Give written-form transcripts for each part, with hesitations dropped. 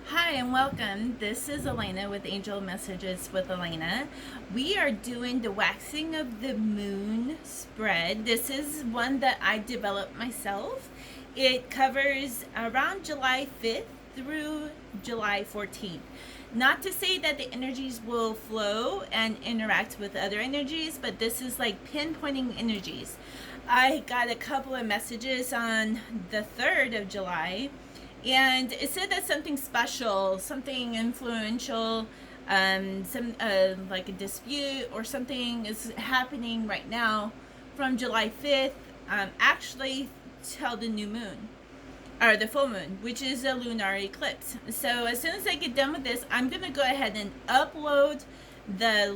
Hi and welcome. This is Elena with Angel Messages with Elena. We are doing the waxing of the moon spread. This is one that I developed myself. It covers around July 5th through July 14th. Not to say that the energies will flow and interact with other energies, but this is like pinpointing energies. I got a couple of messages on the 3rd of July, and it said that something special, something influential, some like a dispute or something is happening right now from July 5th, actually till the new moon or the full moon, which is a lunar eclipse. So as soon as I get done with this, I'm gonna go ahead and upload the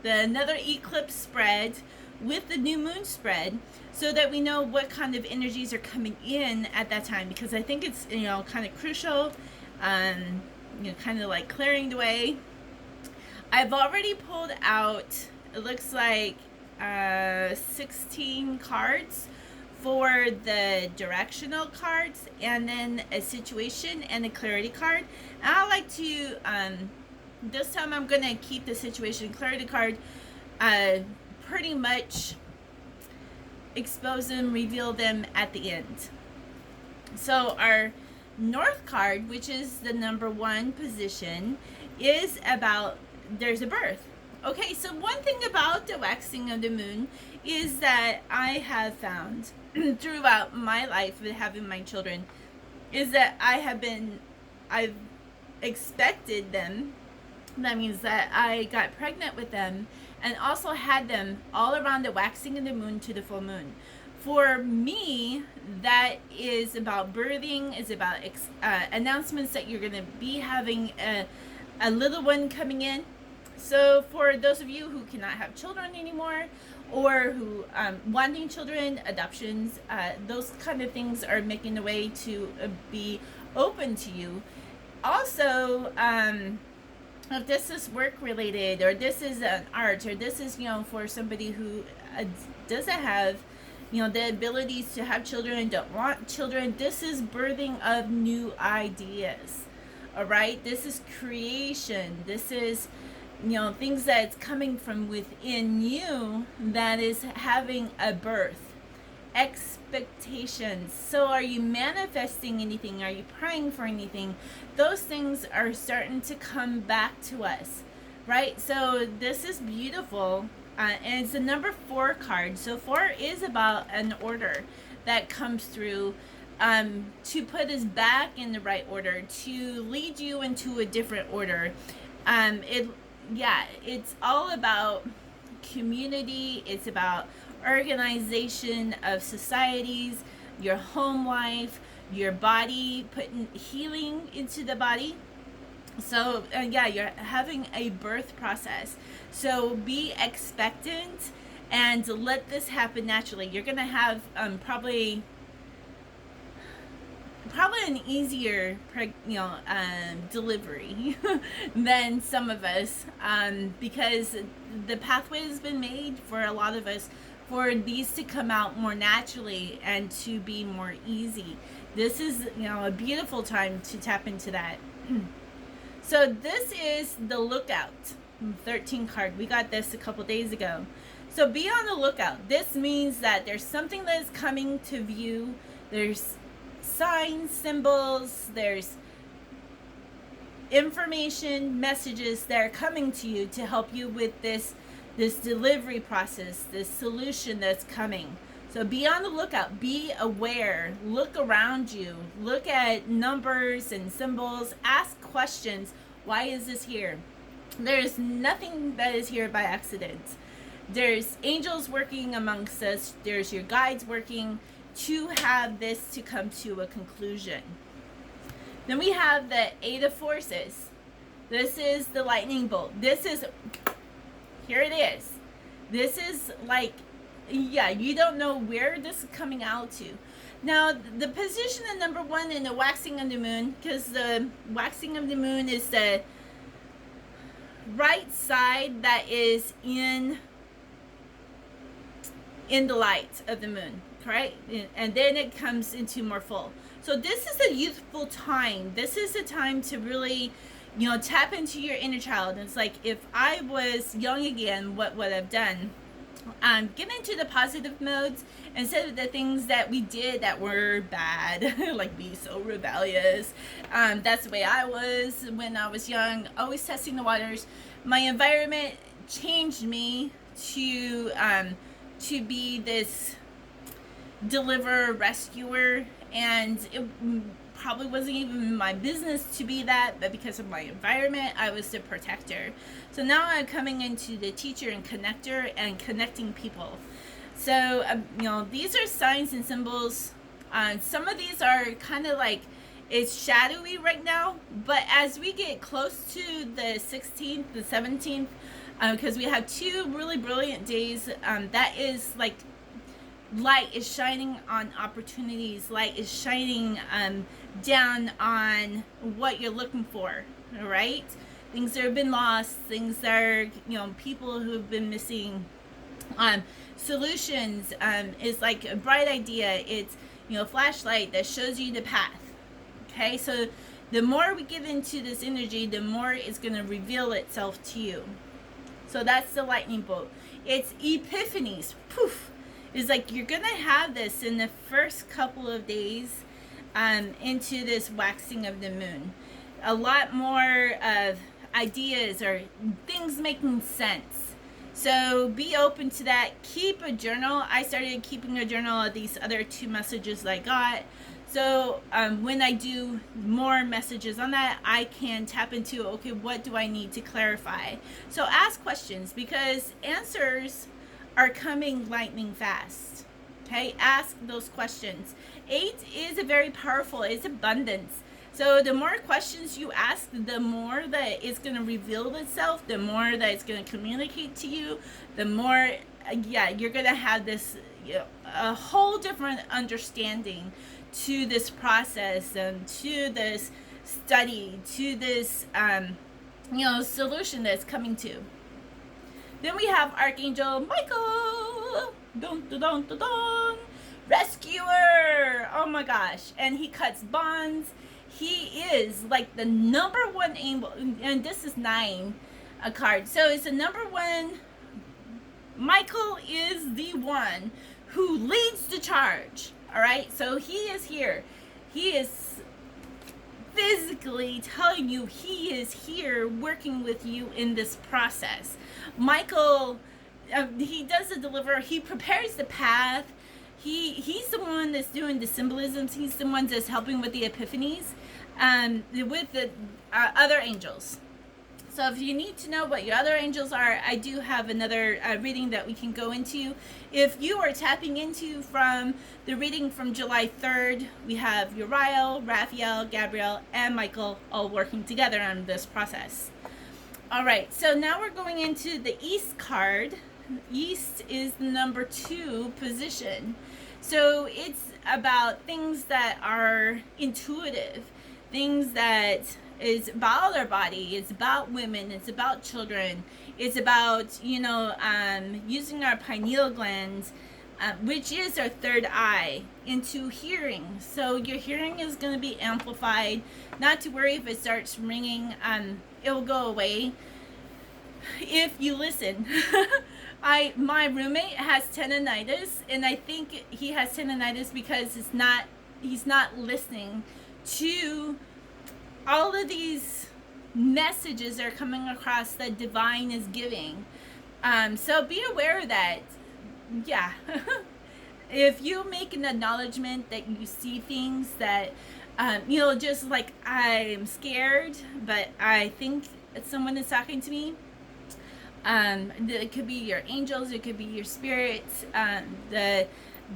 another eclipse spread with the new moon spread, so that we know what kind of energies are coming in at that time, because I think it's kind of crucial, kind of like clearing the way. I've already pulled out, it looks like 16 cards for the directional cards, and then a situation and a clarity card. And I like to this time I'm gonna keep the situation clarity card, pretty much expose them, reveal them at the end. So our North card, which is the number 1 position, is about there's a birth. Okay, so one thing about the waxing of the moon is that I have found throughout my life with having my children is that I've expected them. That means that I got pregnant with them and also had them all around the waxing of the moon to the full moon. For me, that is about birthing, is about announcements that you're going to be having a little one coming in. So for those of you who cannot have children anymore, or who wanting children, adoptions, those kind of things are making the way to be open to you. Also, if this is work related, or this is an art, or this is for somebody who doesn't have the abilities to have children and don't want children, this is birthing of new ideas. All right, this is creation. This is things that's coming from within you that is having a birth. Expectations. So are you manifesting anything? Are you praying for anything? Those things are starting to come back to us, right? So this is beautiful, and it's the number 4 card. So 4 is about an order that comes through, to put us back in the right order, to lead you into a different order. It's all about community. It's about organization of societies, your home life, your body, putting healing into the body. So you're having a birth process. So be expectant and let this happen naturally. You're gonna have probably an easier delivery than some of us, because the pathway has been made for a lot of us for these to come out more naturally and to be more easy. This is a beautiful time to tap into that. So this is the lookout 13 card. We got this a couple days ago. So be on the lookout. This means that there's something that is coming to view. There's signs, symbols, there's information, messages that are coming to you to help you with this delivery process, this solution that's coming. So be on the lookout, be aware, look around you, look at numbers and symbols, ask questions. Why is this here? There's nothing that is here by accident. There's angels working amongst us. There's your guides working to have this to come to a conclusion. Then we have the 8 of Forces. This is the lightning bolt. Here it is. This is like, you don't know where this is coming out to. Now, the position of number 1 in the waxing of the moon, because the waxing of the moon is the right side that is in the light of the moon, right? And then it comes into more full. So this is a youthful time. This is a time to really, tap into your inner child. It's like, if I was young again, what would I've done? Get into the positive modes instead of the things that we did that were bad, like be so rebellious. That's the way I was when I was young, always testing the waters. My environment changed me to be this deliverer, rescuer, and it probably wasn't even my business to be that, but because of my environment, I was the protector. So now I'm coming into the teacher and connector and connecting people. So, these are signs and symbols. Some of these are kind of like, it's shadowy right now, but as we get close to the 16th, the 17th, because we have 2 really brilliant days, that is like, light is shining on opportunities. Light is shining down on what you're looking for, all right? Things that have been lost, things that are, people who have been missing. Solutions is like a bright idea. It's, a flashlight that shows you the path. Okay, so the more we give into this energy, the more it's going to reveal itself to you. So that's the lightning bolt. It's epiphanies. Poof. It's like you're going to have this in the first couple of days into this waxing of the moon. A lot more of ideas or things making sense. So be open to that. Keep a journal. I started keeping a journal of these other 2 messages I got. So when I do more messages on that, I can tap into, okay, what do I need to clarify? So ask questions, because answers are coming lightning fast. Okay, ask those questions. 8 is a very powerful, it's abundance. So the more questions you ask, the more that it's going to reveal itself, the more that it's going to communicate to you, the more, you're going to have this, a whole different understanding to this process and to this study, to this, solution that's coming to. Then we have Archangel Michael, dun, dun, dun, dun, dun. Rescuer. Oh my gosh. And he cuts bonds. He is like the number 1 angel, and this is 9 a card. So it's the number 1. Michael is the one who leads the charge. All right. So he is here. He is physically telling you he is here working with you in this process. Michael, he does the deliver. He prepares the path. He's the one that's doing the symbolisms. He's the one that's helping with the epiphanies with the other angels. So if you need to know what your other angels are, I do have another reading that we can go into. If you are tapping into from the reading from July 3rd, we have Uriel, Raphael, Gabriel, and Michael all working together on this process. All right, so now we're going into the East card. East is the number 2 position. So it's about things that are intuitive, things that is about our body, it's about women, it's about children, it's about, using our pineal glands, which is our 3rd eye, into hearing. So your hearing is going to be amplified. Not to worry if it starts ringing, it will go away if you listen. My roommate has tendonitis, and I think he has tendonitis because he's not listening to all of these messages that are coming across that divine is giving. So be aware of that. Yeah. If you make an acknowledgement that you see things that, just like, I'm scared, but I think someone is talking to me. It could be your angels, it could be your spirits, the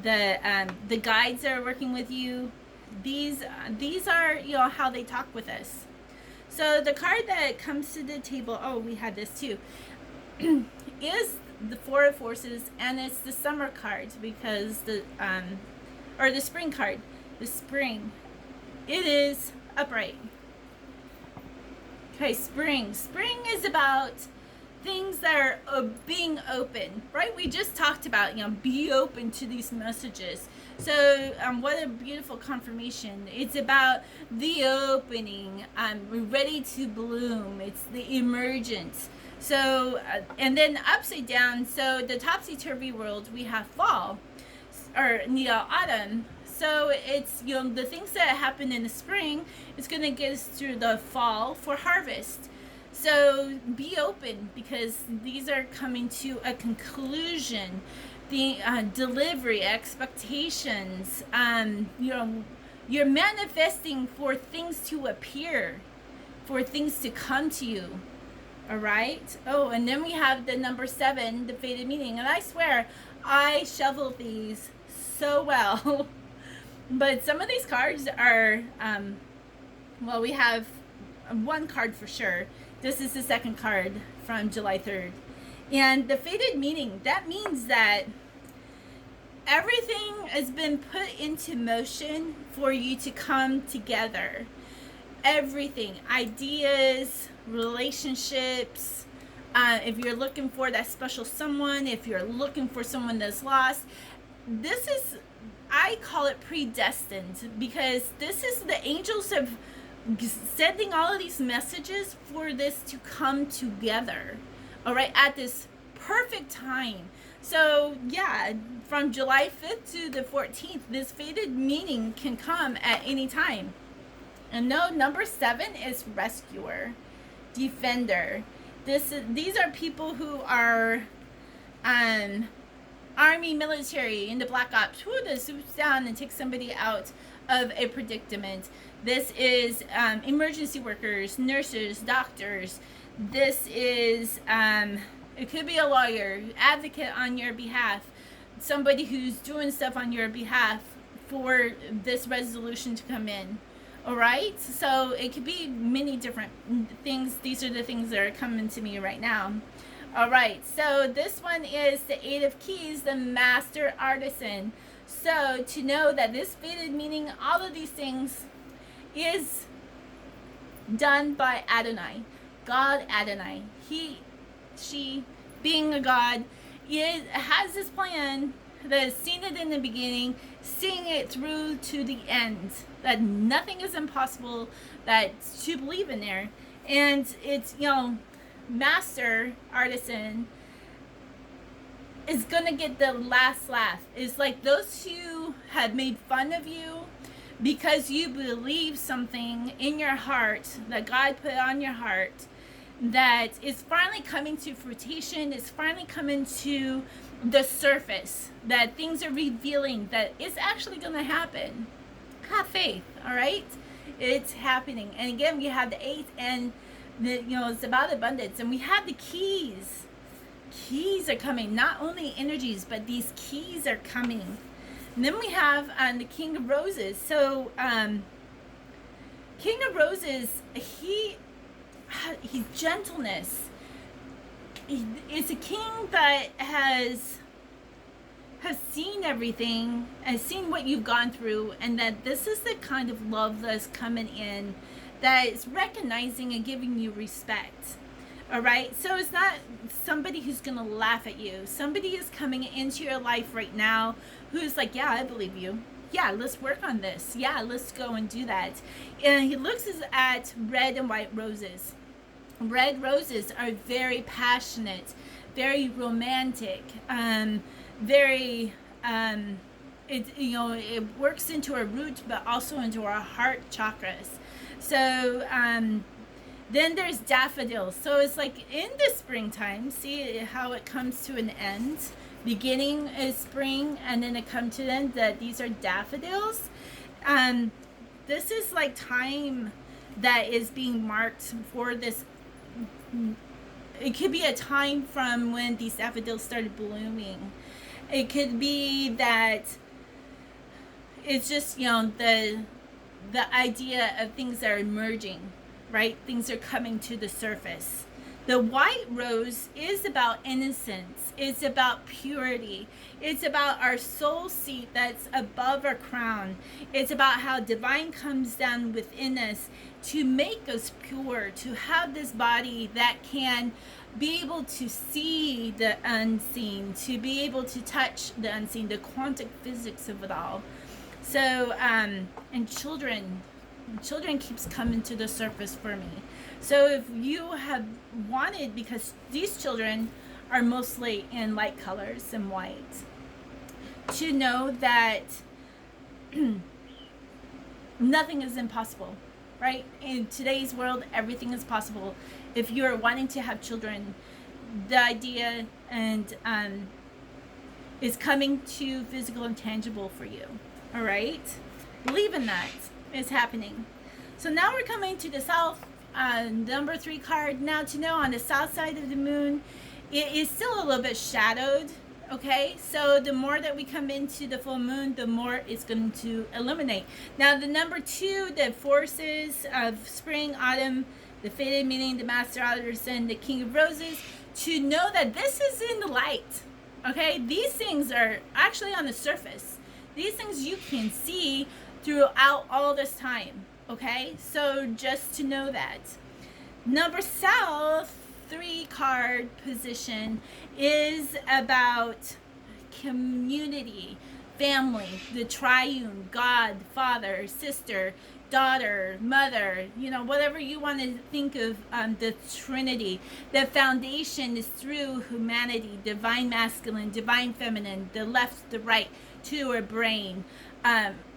guides that are working with you. These are, how they talk with us. So the card that comes to the table, we had this too, is the 4 of Forces, and it's the summer card, because the spring card, the spring, it is upright. Okay, spring is about things that are being open, right? We just talked about, be open to these messages. So what a beautiful confirmation. It's about the opening, ready to bloom. It's the emergence. So and then upside down, so the topsy-turvy world, we have fall, or autumn. So it's, the things that happen in the spring is going to get us through the fall for harvest. So be open, because these are coming to a conclusion. The delivery, expectations, you're manifesting for things to appear, for things to come to you. All right. Oh, and then we have the number 7, the fated meaning. And I swear, I shoveled these so well. But some of these cards are, well, we have one card for sure. This is the second card from July 3rd. And the fated meaning, that means that everything has been put into motion for you to come together. Everything, ideas, relationships, if you're looking for that special someone, if you're looking for someone that's lost, this is, I call it predestined, because this is the angels have sending all of these messages for this to come together, all right, at this perfect time. So yeah, from July 5th to the 14th, this fated meaning can come at any time. And no, number 7 is rescuer, defender. These are people who are army, military, in the black ops, who that swoops down and takes somebody out of a predicament. This is emergency workers, nurses, doctors. This is it could be a lawyer, advocate on your behalf, somebody who's doing stuff on your behalf for this resolution to come in. All right, so it could be many different things. These are the things that are coming to me right now. All right, so this one is the 8 of Keys, the master artisan. So to know that this fated meaning, all of these things is done by Adonai, God Adonai. He, she, being a God, has this plan that is seen it in the beginning, seeing it through to the end, that nothing is impossible, that to believe in there. And it's, master artisan is gonna get the last laugh. It's like those who have made fun of you because you believe something in your heart that God put on your heart, that is finally coming to fruition, is finally coming to the surface, that things are revealing that it's actually going to happen. Have faith, all right? It's happening. And again, we have the 8, and it's about abundance, and we have the keys. Keys are coming, not only energies, but these keys are coming. And then we have the King of Roses. So King of Roses, he's gentleness. It's a king that has seen everything, has seen what you've gone through, and that this is the kind of love that's coming in, that is recognizing and giving you respect. All right, so it's not somebody who's gonna laugh at you. Somebody is coming into your life right now who's like, yeah, I believe you. Yeah, let's work on this. Yeah, let's go and do that. And he looks at red and white roses. Red roses are very passionate, very romantic, very it works into our root, but also into our heart chakras. So then there's daffodils. So it's like in the springtime, see how it comes to an end. Beginning is spring, and then it comes to an end. That these are daffodils. This is like time that is being marked for this. It could be a time from when these daffodils started blooming. It could be that it's just the idea of things that are emerging, right? Things are coming to the surface. The white rose is about innocence. It's about purity. It's about our soul seat that's above our crown. It's about how divine comes down within us to make us pure, to have this body that can be able to see the unseen, to be able to touch the unseen, the quantum physics of it all. So, and children keeps coming to the surface for me. So if you have wanted, because these children are mostly in light colors and white, to know that nothing is impossible, right? In today's world, everything is possible. If you're wanting to have children, the idea and is coming to physical and tangible for you. All right, believe in that. It's happening. So now we're coming to the south, number 3 card. Now to know on the south side of the moon, it is still a little bit shadowed. Okay, so the more that we come into the full moon, the more it's going to illuminate. Now the number 2, the forces of spring, autumn, the faded meaning, the master artisan, the king of roses, to know that this is in the light. Okay, these things are actually on the surface. These things you can see throughout all this time. Okay, so just to know that. Number south 3 card position is about community, family, the triune, God, Father, sister, daughter, mother, whatever you want to think of, the Trinity. The foundation is through humanity, divine masculine, divine feminine, the left, the right, to our brain,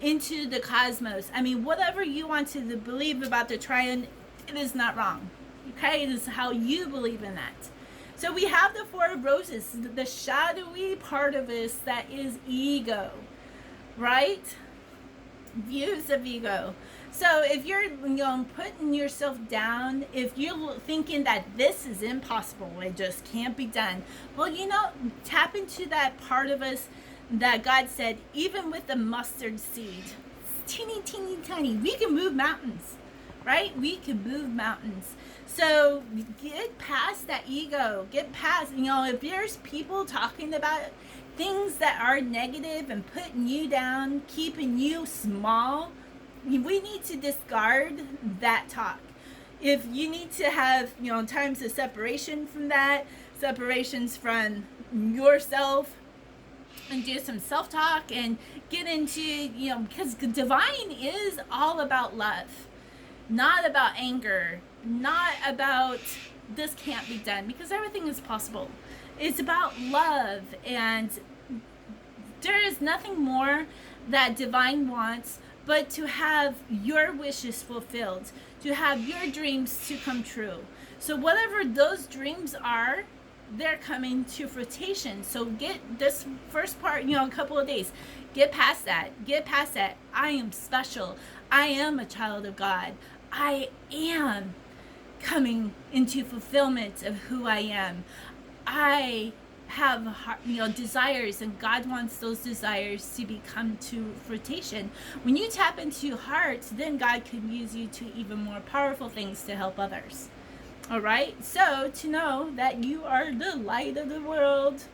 into the cosmos. I mean, whatever you want to believe about the triune, it is not wrong. Okay, it is how you believe in that. So we have the 4 of roses, the shadowy part of us that is ego, right? Views of ego. So if you're putting yourself down, if you're thinking that this is impossible, it just can't be done, well, tap into that part of us that God said, even with the mustard seed, teeny, teeny, tiny, we can move mountains, right? We can move mountains. So get past that ego. Get past, if there's people talking about things that are negative and putting you down, keeping you small, we need to discard that talk. If you need to have, times of separation from that, separations from yourself, and do some self-talk and get into, because divine is all about love, not about anger, not about this can't be done, because everything is possible. It's about love, and there is nothing more that divine wants but to have your wishes fulfilled, to have your dreams to come true. So whatever those dreams are, they're coming to fruition. So get this first part, a couple of days, get past that. I am special. I am a child of God. I am coming into fulfillment of who I am. I have desires, and God wants those desires to become to fruition. When you tap into heart, then God can use you to even more powerful things to help others. All right, so to know that you are the light of the world.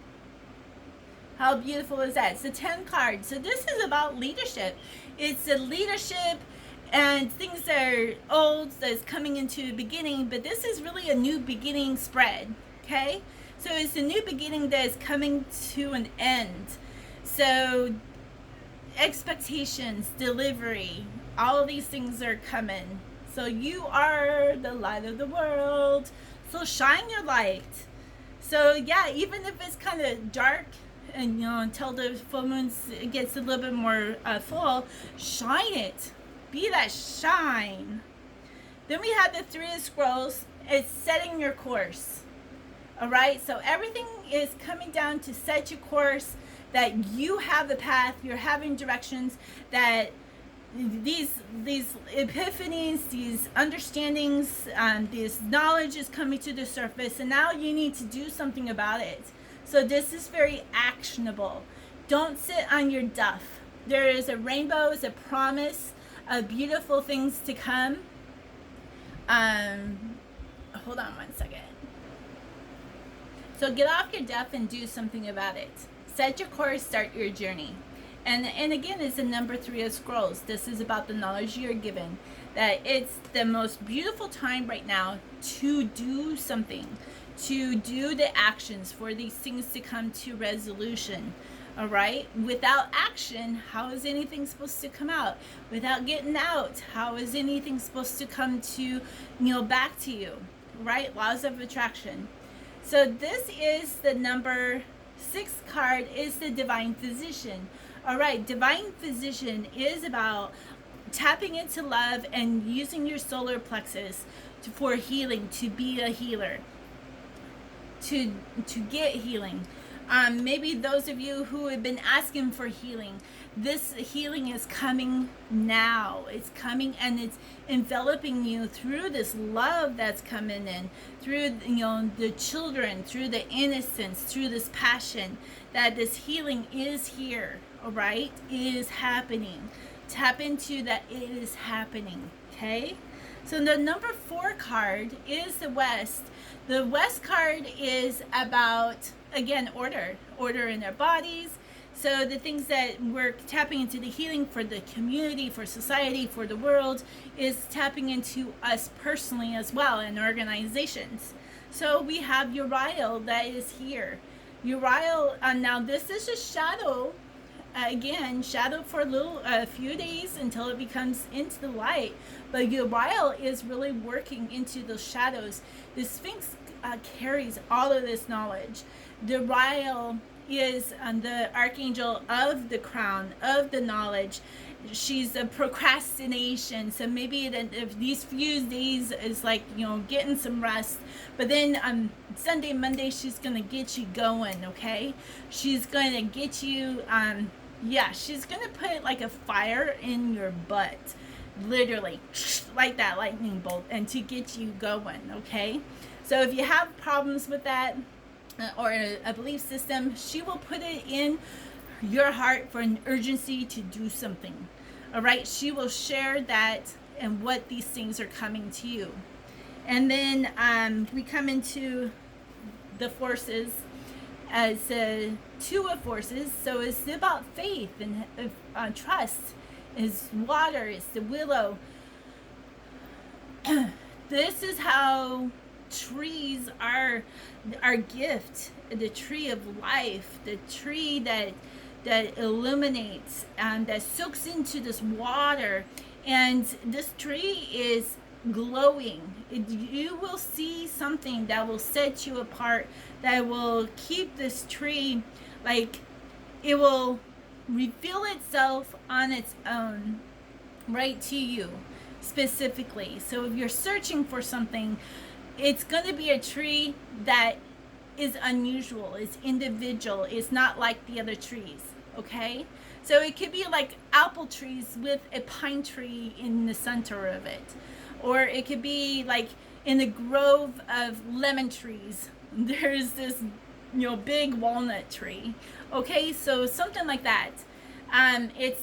How beautiful is that? It's the 10 cards. So this is about leadership. It's the leadership and things that are old that's coming into the beginning, but this is really a new beginning spread, okay? So it's the new beginning that is coming to an end. So expectations, delivery, all of these things are coming. So you are the light of the world. So shine your light. So yeah, even if it's kind of dark, and until the full moon gets a little bit more full, shine it. Be that shine. Then we have the 3 of scrolls. It's setting your course. All right. So everything is coming down to set your course. That you have the path. You're having directions. That these epiphanies, these understandings, this knowledge is coming to the surface, and now you need to do something about it. So this is very actionable. Don't sit on your duff. There is a rainbow, is a promise of beautiful things to come. Hold on one second. So get off your duff and do something about it. Set your course, start your journey. And again, it's the number 3 of scrolls. This is about the knowledge you're given. That it's the most beautiful time right now to do something, to do the actions for these things to come to resolution. All right, without action, how is anything supposed to come out? Without getting out, how is anything supposed to come to, back to you? Right? Laws of attraction. So this is the number 6 card, is the divine physician. All right, divine physician is about tapping into love and using your solar plexus for healing, to be a healer, to get healing. Maybe those of you who have been asking for healing, this healing is coming now. It's coming, and it's enveloping you through this love that's coming in, through the children, through the innocence, through this passion, that this healing is here. All right, it is happening. Tap into that. It is happening. Okay, so the number 4 card is the West. The West card is about, again, order in their bodies. So the things that we're tapping into, the healing for the community, for society, for the world, is tapping into us personally as well, and organizations. So we have Uriel that is here. Uriel, now this is a shadow. Again, shadow for a few days until it becomes into the light. But Uriel is really working into those shadows. The Sphinx carries all of this knowledge. Uriel is the archangel of the crown, of the knowledge. She's a procrastination. So maybe if these few days is like, getting some rest. But then Sunday, Monday, she's going to get you going, okay? She's going to get you... she's gonna put like a fire in your butt, literally, like that lightning bolt, and to get you going, okay? So if you have problems with that, or a belief system, she will put it in your heart for an urgency to do something. All right, she will share that and what these things are coming to you. And then we come into the forces as 2 of forces. So it's about faith and trust. Is water, it's the willow. This is how trees are our gift, the tree of life, the tree that illuminates and that soaks into this water. And this tree is glowing. You will see something that will set you apart, that will keep this tree, like, it will reveal itself on its own right to you specifically. So if you're searching for something, it's going to be a tree that is unusual, is individual, is not like the other trees, okay? So it could be like apple trees with a pine tree in the center of it. Or it could be like in a grove of lemon trees, there's this, big walnut tree. Okay, so something like that. It's,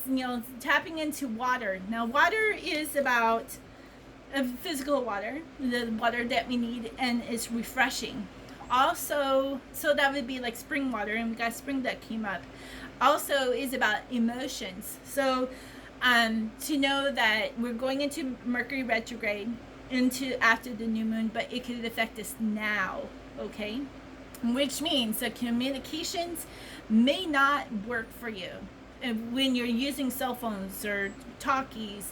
tapping into water. Now, water is about physical water, the water that we need, and it's refreshing. Also, so that would be like spring water, and we got spring that came up. Also is about emotions. So to know that we're going into Mercury retrograde into after the new moon, but it could affect us now, okay? Which means that communications may not work for you when you're using cell phones or talkies,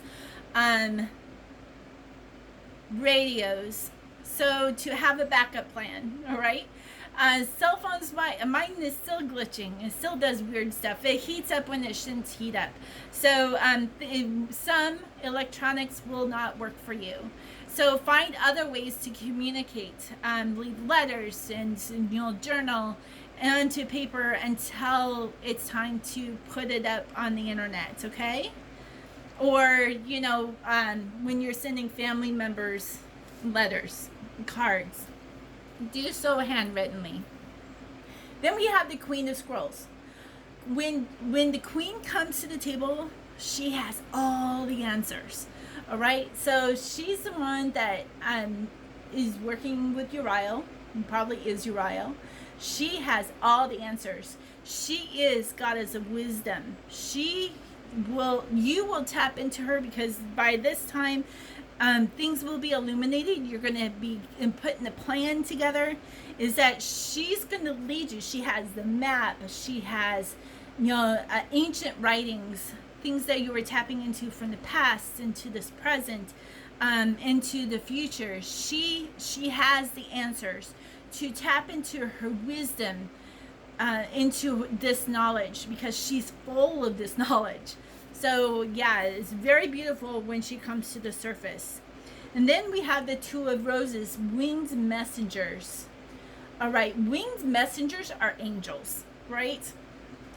radios. So to have a backup plan, all right? Cell phones, mine is still glitching. It still does weird stuff. It heats up when it shouldn't heat up. So some electronics will not work for you. So find other ways to communicate. Leave letters and journal onto paper until it's time to put it up on the internet, okay? Or, when you're sending family members letters, cards, do so handwrittenly. Then we have the Queen of Scrolls. When the Queen comes to the table, she has all the answers. All right, so she's the one that is working with Uriel, and probably is Uriel, She has all the answers. She is goddess of wisdom. You will tap into her, because by this time, things will be illuminated. You're going to be putting a plan together. Is that she's going to lead you. She has the map. She has, ancient writings, things that you were tapping into from the past into this present, into the future. She has the answers to tap into her wisdom, into this knowledge, because she's full of this knowledge. So yeah, it's very beautiful when she comes to the surface. And then we have the Two of Roses, winged messengers. All right, winged messengers are angels, right?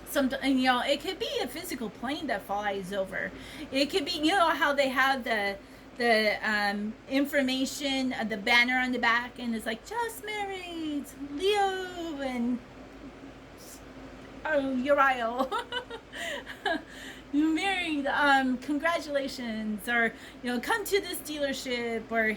Sometimes, it could be a physical plane that flies over. It could be, how they have the information, the banner on the back, and it's like, just married, Leo and Uriel. You married, congratulations, or come to this dealership, or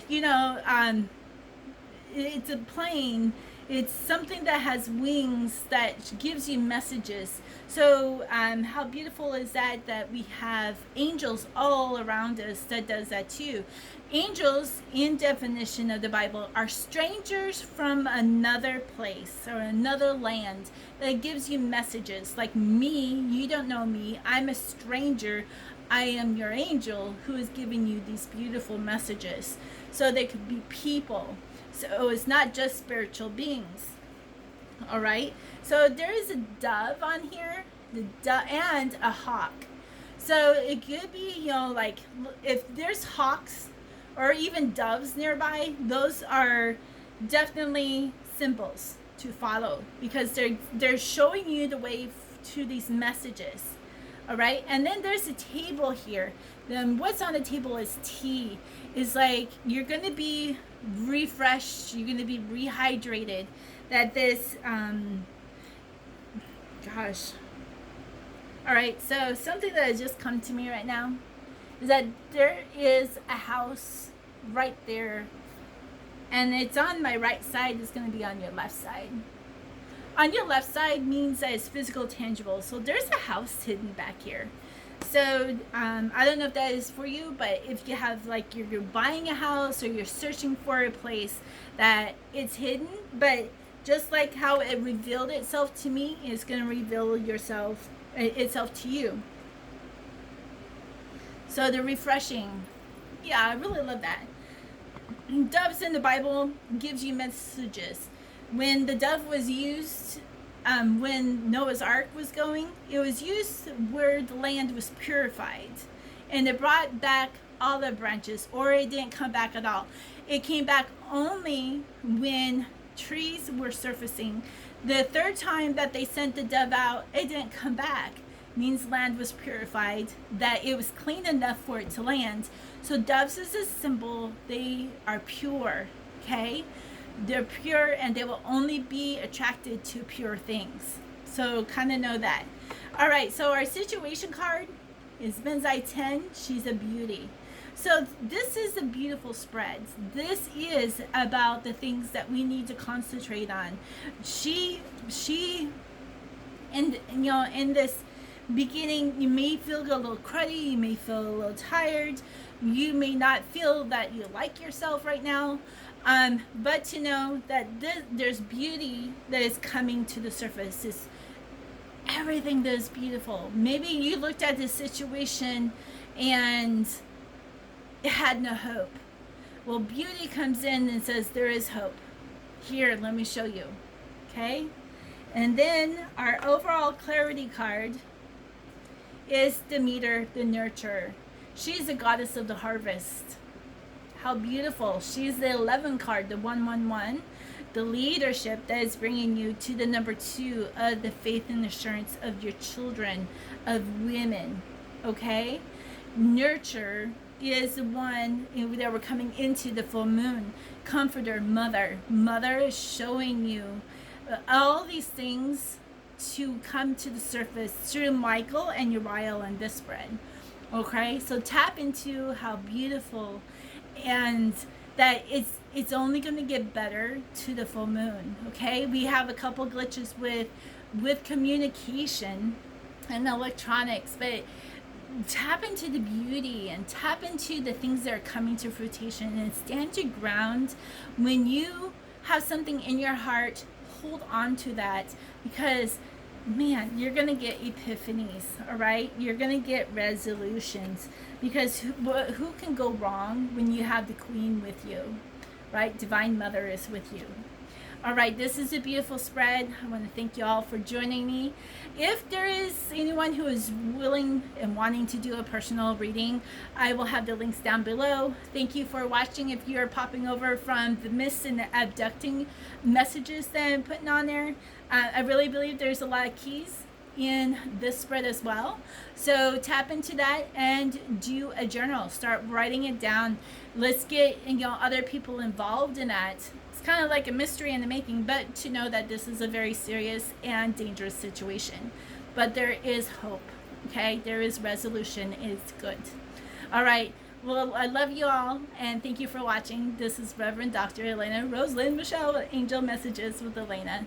it's a plane. It's something that has wings that gives you messages. So how beautiful is that we have angels all around us that does that too. Angels, in definition of the Bible, are strangers from another place or another land that gives you messages. Like me, you don't know me, I'm a stranger. I am your angel who is giving you these beautiful messages. So they could be people. So it's not just spiritual beings. All right. So there is a dove on here, and a hawk. So it could be, like if there's hawks or even doves nearby, those are definitely symbols to follow, because they're showing you the way to these messages. All right. And then there's a table here. Then what's on the table is tea. Is like you're going to be refreshed, you're going to be rehydrated. That this gosh. All right, so something that has just come to me right now is that there is a house right there, and it's on my right side. It's going to be on your left side. On your left side means that it's physical, tangible. So there's a house hidden back here. So I don't know if that is for you, but if you have, like, you're buying a house or you're searching for a place that it's hidden, but just like how it revealed itself to me, it's going to reveal itself to you. So the refreshing, yeah, I really love that. Doves in the Bible gives you messages. When the dove was used, when Noah's Ark was going, it was used where the land was purified, and it brought back olive branches, or it didn't come back at all. It came back only when trees were surfacing. The third time that they sent the dove out, it didn't come back. Means land was purified, that it was clean enough for it to land. So doves is a symbol. They are pure, okay? They're pure, and they will only be attracted to pure things. So kind of know that. All right, so our situation card is Benzai 10. She's a beauty. So this is a beautiful spread. This is about the things that we need to concentrate on. And in this beginning, you may feel a little cruddy, you may feel a little tired, you may not feel that you like yourself right now, but to know that there's beauty that is coming to the surface. It's everything that is beautiful. Maybe you looked at this situation and it had no hope. Well, beauty comes in and says there is hope. Here, let me show you. Okay? And then our overall clarity card is Demeter, the nurturer. She's the goddess of the harvest. How beautiful. She's the 11 card, the 111, the leadership that is bringing you to the number 2 of the faith and assurance of your children, of women. Okay? Nurture is the one that we're coming into the full moon. Comforter, mother. Mother is showing you all these things to come to the surface through Michael and Uriel and this spread. Okay, so tap into how beautiful and that it's only going to get better to the full moon. Okay, we have a couple glitches with communication and electronics, but tap into the beauty and tap into the things that are coming to fruition and stand your ground. When you have something in your heart, hold on to that, because man, you're gonna get epiphanies. All right, you're gonna get resolutions, because who can go wrong when you have the queen with you, right? Divine Mother is with you. All right, this is a beautiful spread. I want to thank you all for joining me. If there is anyone who is willing and wanting to do a personal reading, I will have the links down below. Thank you for watching. If you are popping over from the myths and the abducting messages that I'm putting on there, I really believe there's a lot of keys in this spread as well. So tap into that and do a journal. Start writing it down. Let's get other people involved in that. It's kind of like a mystery in the making, but to know that this is a very serious and dangerous situation. But there is hope. Okay, there is resolution. It's good. All right. Well, I love you all, and thank you for watching. This is Reverend Dr. Elena Rosalind Michelle with Angel Messages with Elena.